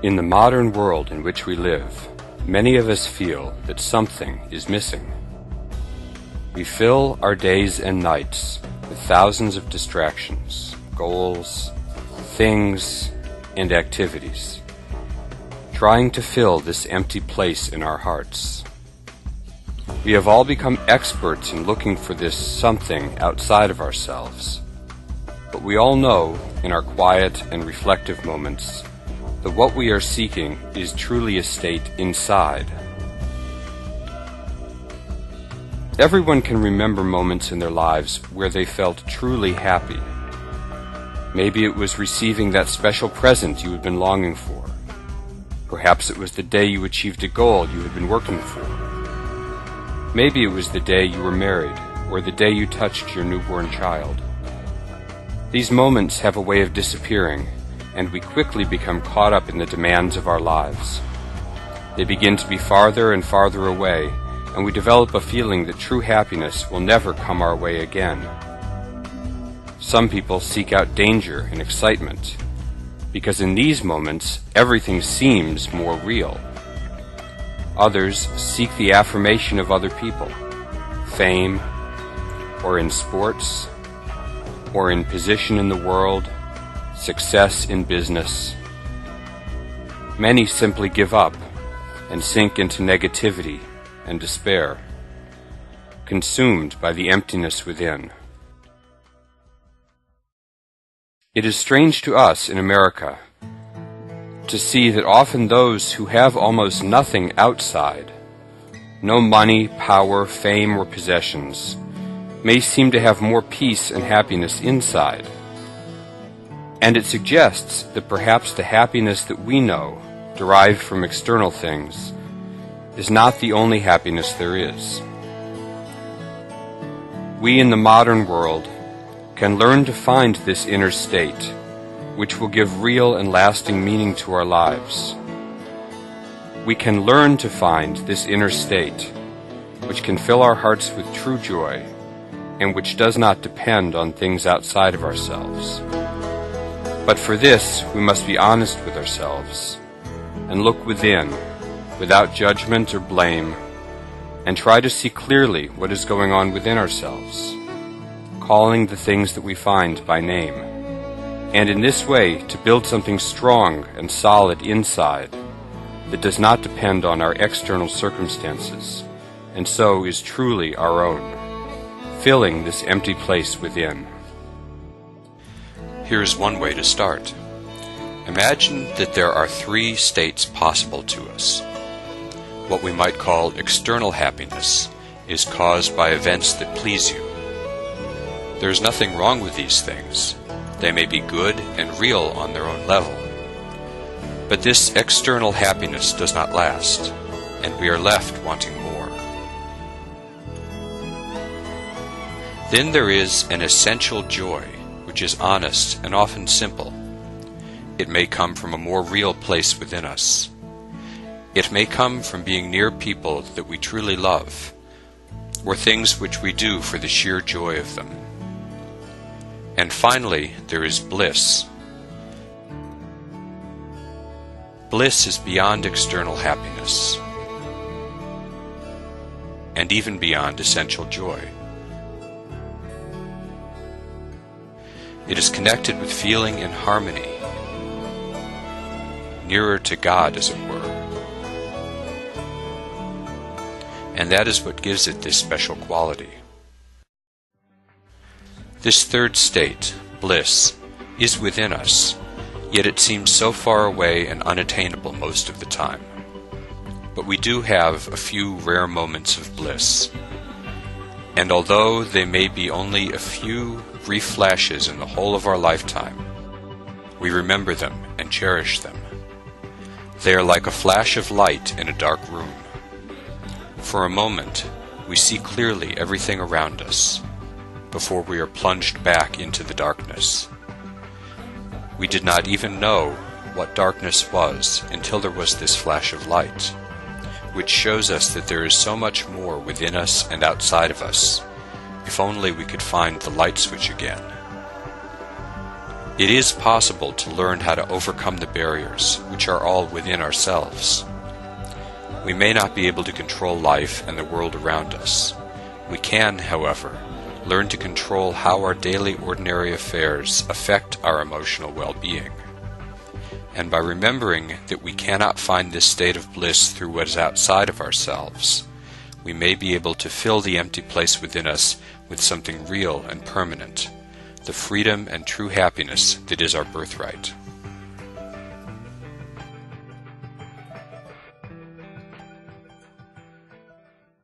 In the modern world in which we live, many of us feel that something is missing. We fill our days and nights with thousands of distractions, goals, things, and activities, trying to fill this empty place in our hearts. We have all become experts in looking for this something outside of ourselves, but we all know in our quiet and reflective moments that what we are seeking is truly a state inside. Everyone can remember moments in their lives where they felt truly happy. Maybe it was receiving that special present you had been longing for. Perhaps it was the day you achieved a goal you had been working for. Maybe it was the day you were married, or the day you touched your newborn child. These moments have a way of disappearing, and we quickly become caught up in the demands of our lives. They begin to be farther and farther away, and we develop a feeling that true happiness will never come our way again. Some people seek out danger and excitement, because in these moments everything seems more real. Others seek the affirmation of other people, fame, or in sports, or in position in the world, success in business. Many simply give up and sink into negativity and despair, consumed by the emptiness within. It is strange to us in America to see that often those who have almost nothing outside, no money, power, fame, or possessions, may seem to have more peace and happiness inside. And it suggests that perhaps the happiness that we know, derived from external things, is not the only happiness there is. We in the modern world can learn to find this inner state, which will give real and lasting meaning to our lives. We can learn to find this inner state, which can fill our hearts with true joy, and which does not depend on things outside of ourselves. But for this, we must be honest with ourselves and look within, without judgment or blame, and try to see clearly what is going on within ourselves, calling the things that we find by name, and in this way to build something strong and solid inside that does not depend on our external circumstances, and so is truly our own, filling this empty place within. Here is one way to start. Imagine that there are 3 states possible to us. What we might call external happiness is caused by events that please you. There is nothing wrong with these things. They may be good and real on their own level. But this external happiness does not last, and we are left wanting more. Then there is an essential joy, which is honest and often simple. It may come from a more real place within us. It may come from being near people that we truly love, or things which we do for the sheer joy of them. And finally, there is bliss. Bliss is beyond external happiness, and even beyond essential joy. It is connected with feeling in harmony, nearer to God, as it were. And that is what gives it this special quality. This 3rd state, bliss, is within us, yet it seems so far away and unattainable most of the time. But we do have a few rare moments of bliss, and although they may be only a few brief flashes in the whole of our lifetime, we remember them and cherish them. They are like a flash of light in a dark room. For a moment, we see clearly everything around us, before we are plunged back into the darkness. We did not even know what darkness was until there was this flash of light, which shows us that there is so much more within us and outside of us, if only we could find the light switch again. It is possible to learn how to overcome the barriers, which are all within ourselves. We may not be able to control life and the world around us. We can, however, learn to control how our daily ordinary affairs affect our emotional well-being. And by remembering that we cannot find this state of bliss through what is outside of ourselves, we may be able to fill the empty place within us with something real and permanent, the freedom and true happiness that is our birthright.